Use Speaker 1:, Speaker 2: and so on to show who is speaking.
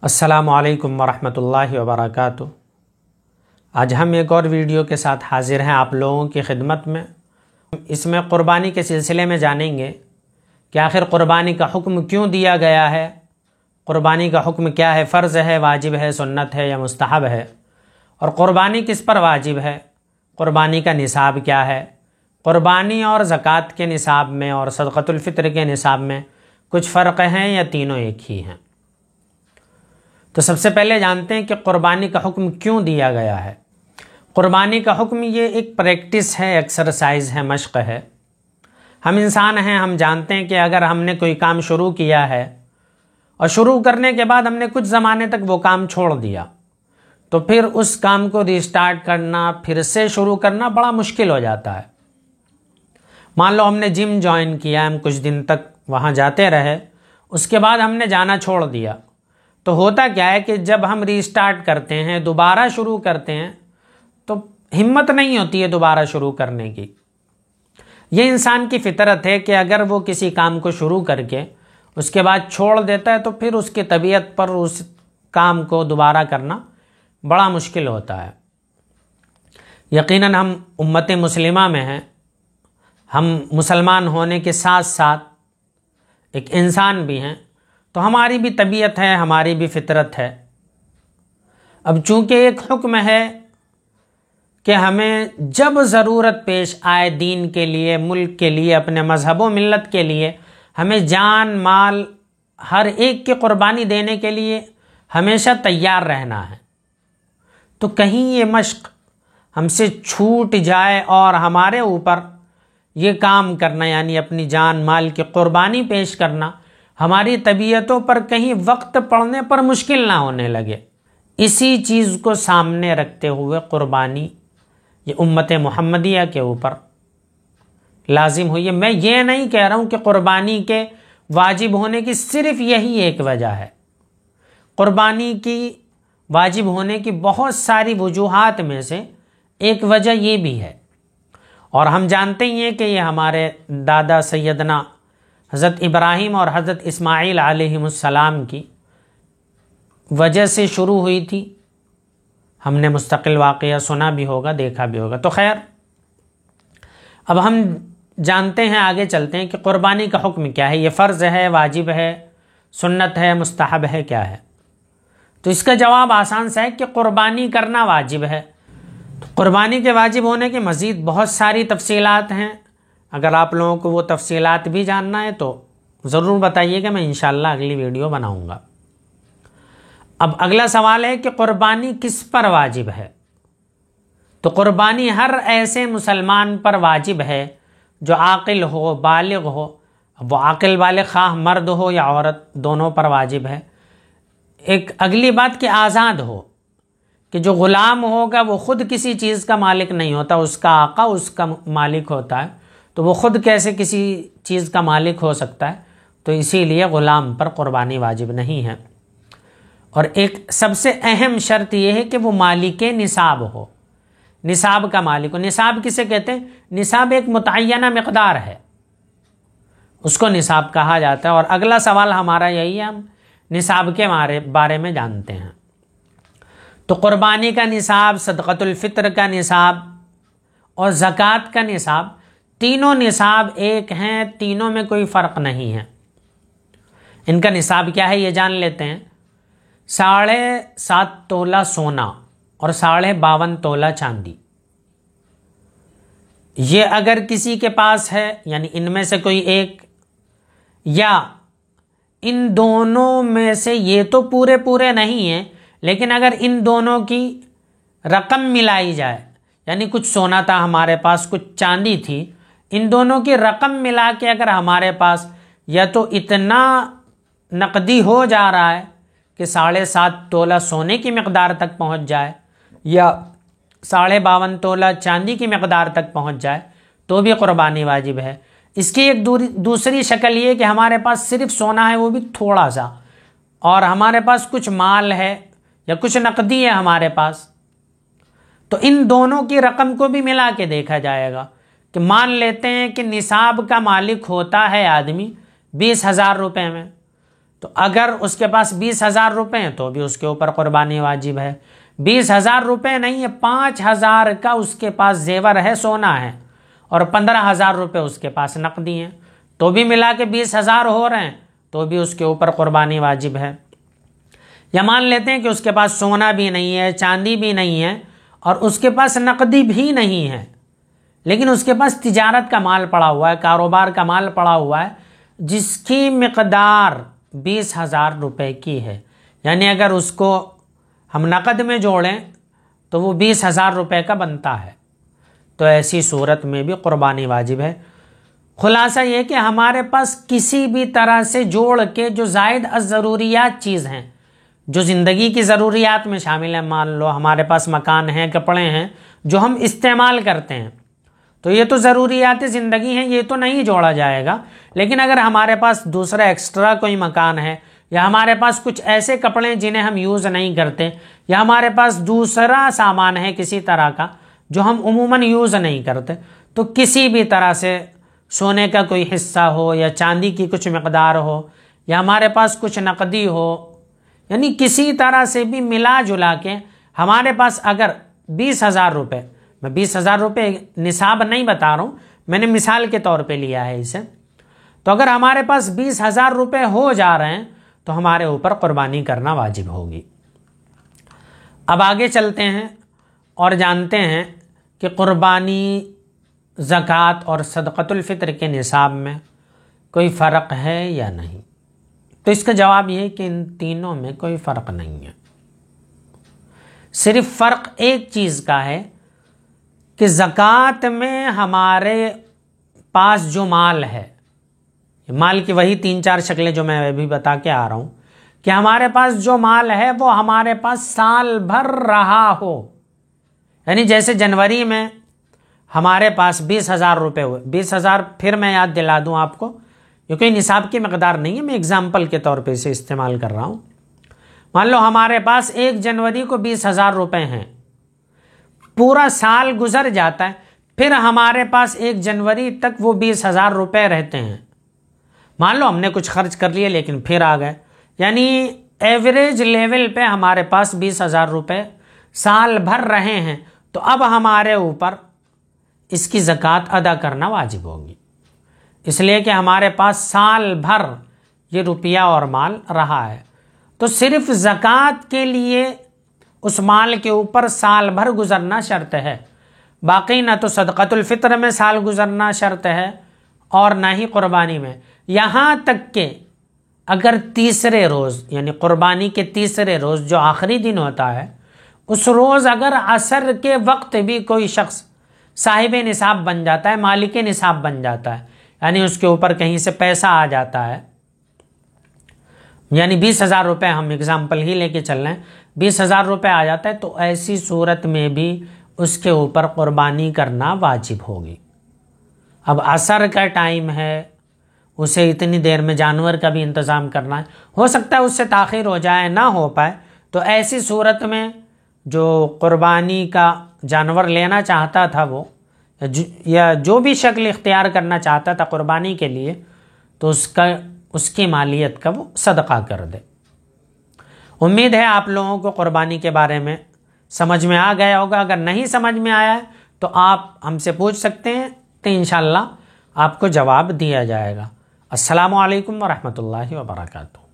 Speaker 1: السلام علیکم ورحمۃ اللہ وبرکاتہ۔ آج ہم ایک اور ویڈیو کے ساتھ حاضر ہیں آپ لوگوں کی خدمت میں۔ اس میں قربانی کے سلسلے میں جانیں گے کہ آخر قربانی کا حکم کیوں دیا گیا ہے، قربانی کا حکم کیا ہے، فرض ہے، واجب ہے، سنت ہے یا مستحب ہے، اور قربانی کس پر واجب ہے، قربانی کا نصاب کیا ہے، قربانی اور زکوٰۃ کے نصاب میں اور صدقۃ الفطر کے نصاب میں کچھ فرق ہیں یا تینوں ایک ہی ہیں۔ تو سب سے پہلے جانتے ہیں کہ قربانی کا حکم کیوں دیا گیا ہے۔ قربانی کا حکم یہ ایک پریکٹس ہے، ایکسرسائز ہے، مشق ہے۔ ہم انسان ہیں، ہم جانتے ہیں کہ اگر ہم نے کوئی کام شروع کیا ہے اور شروع کرنے کے بعد ہم نے کچھ زمانے تک وہ کام چھوڑ دیا تو پھر اس کام کو ریسٹارٹ کرنا، پھر سے شروع کرنا بڑا مشکل ہو جاتا ہے۔ مان لو ہم نے جم جوائن کیا، ہم کچھ دن تک وہاں جاتے رہے، اس کے بعد ہم نے جانا چھوڑ دیا، تو ہوتا کیا ہے کہ جب ہم ریسٹارٹ کرتے ہیں، دوبارہ شروع کرتے ہیں، تو ہمت نہیں ہوتی ہے دوبارہ شروع کرنے کی۔ یہ انسان کی فطرت ہے کہ اگر وہ کسی کام کو شروع کر کے اس کے بعد چھوڑ دیتا ہے تو پھر اس کی طبیعت پر اس کام کو دوبارہ کرنا بڑا مشکل ہوتا ہے۔ یقیناً ہم امت مسلمہ میں ہیں، ہم مسلمان ہونے کے ساتھ ساتھ ایک انسان بھی ہیں، تو ہماری بھی طبیعت ہے، ہماری بھی فطرت ہے۔ اب چونکہ ایک حکم ہے کہ ہمیں جب ضرورت پیش آئے دین کے لیے، ملک کے لیے، اپنے مذہب و ملت کے لیے، ہمیں جان مال ہر ایک کی قربانی دینے کے لیے ہمیشہ تیار رہنا ہے، تو کہیں یہ مشق ہم سے چھوٹ جائے اور ہمارے اوپر یہ کام کرنا، یعنی اپنی جان مال کی قربانی پیش کرنا، ہماری طبیعتوں پر کہیں وقت پڑنے پر مشکل نہ ہونے لگے، اسی چیز کو سامنے رکھتے ہوئے قربانی یہ امت محمدیہ کے اوپر لازم ہوئی ہے۔ میں یہ نہیں کہہ رہا ہوں کہ قربانی کے واجب ہونے کی صرف یہی ایک وجہ ہے۔ قربانی کی واجب ہونے کی بہت ساری وجوہات میں سے ایک وجہ یہ بھی ہے، اور ہم جانتے ہی ہیں کہ یہ ہمارے دادا سیدنا حضرت ابراہیم اور حضرت اسماعیل علیہ السلام کی وجہ سے شروع ہوئی تھی۔ ہم نے مستقل واقعہ سنا بھی ہوگا، دیکھا بھی ہوگا۔ تو خیر، اب ہم جانتے ہیں، آگے چلتے ہیں کہ قربانی کا حکم کیا ہے، یہ فرض ہے، واجب ہے، سنت ہے، مستحب ہے، کیا ہے؟ تو اس کا جواب آسان سا ہے کہ قربانی کرنا واجب ہے۔ تو قربانی کے واجب ہونے کے مزید بہت ساری تفصیلات ہیں، اگر آپ لوگوں کو وہ تفصیلات بھی جاننا ہے تو ضرور بتائیے گا، میں انشاءاللہ اگلی ویڈیو بناؤں گا۔ اب اگلا سوال ہے کہ قربانی کس پر واجب ہے؟ تو قربانی ہر ایسے مسلمان پر واجب ہے جو عاقل ہو، بالغ ہو۔ اب وہ عاقل بالغ خواہ مرد ہو یا عورت، دونوں پر واجب ہے۔ ایک اگلی بات کہ آزاد ہو، کہ جو غلام ہوگا وہ خود کسی چیز کا مالک نہیں ہوتا، اس کا آقا اس کا مالک ہوتا ہے، تو وہ خود کیسے کسی چیز کا مالک ہو سکتا ہے؟ تو اسی لیے غلام پر قربانی واجب نہیں ہے۔ اور ایک سب سے اہم شرط یہ ہے کہ وہ مالک نصاب ہو، نصاب کا مالک ہو۔ نصاب کسے کہتے ہیں؟ نصاب ایک متعینہ مقدار ہے، اس کو نصاب کہا جاتا ہے۔ اور اگلا سوال ہمارا یہی ہے، ہم نصاب کے بارے میں جانتے ہیں۔ تو قربانی کا نصاب، صدقۃ الفطر کا نصاب اور زکوٰۃ کا نصاب، تینوں نصاب ایک ہیں، تینوں میں کوئی فرق نہیں ہے۔ ان کا نصاب کیا ہے یہ جان لیتے ہیں۔ 7.5 تولہ سونا اور 52.5 تولہ چاندی، یہ اگر کسی کے پاس ہے، یعنی ان میں سے کوئی ایک یا ان دونوں میں سے، یہ تو پورے نہیں ہیں، لیکن اگر ان دونوں کی رقم ملائی جائے، یعنی کچھ سونا تھا ہمارے پاس، کچھ چاندی تھی، ان دونوں کی رقم ملا کے اگر ہمارے پاس یا تو اتنا نقدی ہو جا رہا ہے کہ 7.5 تولہ سونے کی مقدار تک پہنچ جائے یا 52.5 تولہ چاندی کی مقدار تک پہنچ جائے، تو بھی قربانی واجب ہے۔ اس کی ایک دوسری شکل یہ کہ ہمارے پاس صرف سونا ہے، وہ بھی تھوڑا سا، اور ہمارے پاس کچھ مال ہے یا کچھ نقدی ہے ہمارے پاس، تو ان دونوں کی رقم کو بھی ملا کے دیکھا جائے گا کہ مان لیتے ہیں کہ نصاب کا مالک ہوتا ہے آدمی 20,000 روپے میں، تو اگر اس کے پاس 20,000 روپے ہیں تو بھی اس کے اوپر قربانی واجب ہے. 20,000 روپے نہیں ہے، 5,000 کا اس کے پاس زیور ہے، سونا ہے، اور 15,000 روپے اس کے پاس نقدی ہیں، تو بھی ملا کے 20,000 ہو رہے ہیں، تو بھی اس کے اوپر قربانی واجب ہے. یا مان لیتے ہیں کہ اس کے پاس سونا بھی نہیں ہے، چاندی بھی نہیں ہے، اور اس کے پاس نقدی بھی نہیں ہے، لیکن اس کے پاس تجارت کا مال پڑا ہوا ہے، کاروبار کا مال پڑا ہوا ہے، جس کی مقدار 20,000 روپے کی ہے. یعنی اگر اس کو ہم نقد میں جوڑیں تو وہ 20,000 روپے کا بنتا ہے. تو ایسی صورت میں بھی قربانی واجب ہے. خلاصہ یہ کہ ہمارے پاس کسی بھی طرح سے جوڑ کے جو زائد الضروریات چیز ہیں، جو زندگی کی ضروریات میں شامل ہیں، مان لو ہمارے پاس مکان ہیں، کپڑے ہیں جو ہم استعمال کرتے ہیں، تو یہ تو ضروریات زندگی ہیں، یہ تو نہیں جوڑا جائے گا. لیکن اگر ہمارے پاس دوسرا ایکسٹرا کوئی مکان ہے، یا ہمارے پاس کچھ ایسے کپڑے جنہیں ہم یوز نہیں کرتے، یا ہمارے پاس دوسرا سامان ہے کسی طرح کا جو ہم عموماً یوز نہیں کرتے، تو کسی بھی طرح سے سونے کا کوئی حصہ ہو یا چاندی کی کچھ مقدار ہو یا ہمارے پاس کچھ نقدی ہو، یعنی کسی طرح سے بھی ملا جلا کے ہمارے پاس اگر 20,000 روپے، میں 20,000 روپے نصاب نہیں بتا رہا ہوں، میں نے مثال کے طور پہ لیا ہے اسے، تو اگر ہمارے پاس 20,000 روپے ہو جا رہے ہیں تو ہمارے اوپر قربانی کرنا واجب ہوگی. اب آگے چلتے ہیں اور جانتے ہیں کہ قربانی، زکوٰۃ اور صدقۃ الفطر کے نصاب میں کوئی فرق ہے یا نہیں. تو اس کا جواب یہ ہے کہ ان تینوں میں کوئی فرق نہیں ہے. صرف فرق ایک چیز کا ہے کہ زکوٰۃ میں ہمارے پاس جو مال ہے، مال کی وہی 3-4 شکلیں جو میں ابھی بتا کے آ رہا ہوں، کہ ہمارے پاس جو مال ہے وہ ہمارے پاس سال بھر رہا ہو. یعنی جیسے جنوری میں ہمارے پاس 20,000 روپے ہوئے، 20,000 پھر میں یاد دلا دوں آپ کو، یہ کوئی نصاب کی مقدار نہیں ہے، میں اگزامپل کے طور پہ اسے استعمال کر رہا ہوں. مان لو ہمارے پاس 1 جنوری کو 20,000 روپے ہیں، پورا سال گزر جاتا ہے، پھر ہمارے پاس 1 جنوری تک وہ 20,000 روپے رہتے ہیں. مان لو ہم نے کچھ خرچ کر لیے لیکن پھر آ گئے، یعنی ایوریج لیول پہ ہمارے پاس 20,000 روپے سال بھر رہے ہیں، تو اب ہمارے اوپر اس کی زکوٰۃ ادا کرنا واجب ہوگی، اس لیے کہ ہمارے پاس سال بھر یہ روپیہ اور مال رہا ہے. تو صرف زکوٰۃ کے لیے اس مال کے اوپر سال بھر گزرنا شرط ہے، باقی نہ تو صدقۃ الفطر میں سال گزرنا شرط ہے اور نہ ہی قربانی میں. یہاں تک کہ اگر تیسرے روز، یعنی قربانی کے تیسرے روز جو آخری دن ہوتا ہے، اس روز اگر عصر کے وقت بھی کوئی شخص صاحب نصاب بن جاتا ہے، مالک نصاب بن جاتا ہے، یعنی اس کے اوپر کہیں سے پیسہ آ جاتا ہے، یعنی 20,000 روپے ہم اگزامپل ہی لے کے چل رہے ہیں، 20,000 روپے آ جاتا ہے، تو ایسی صورت میں بھی اس کے اوپر قربانی کرنا واجب ہوگی. اب عصر کا ٹائم ہے، اسے اتنی دیر میں جانور کا بھی انتظام کرنا ہے، ہو سکتا ہے اس سے تاخیر ہو جائے، نہ ہو پائے، تو ایسی صورت میں جو قربانی کا جانور لینا چاہتا تھا وہ، یا جو بھی شکل اختیار کرنا چاہتا تھا قربانی کے لیے، تو اس کی مالیت کا وہ صدقہ کر دے. امید ہے آپ لوگوں کو قربانی کے بارے میں سمجھ میں آ گیا ہوگا. اگر نہیں سمجھ میں آیا ہے تو آپ ہم سے پوچھ سکتے ہیں، تو انشاءاللہ آپ کو جواب دیا جائے گا. السلام علیکم ورحمۃ اللہ وبرکاتہ.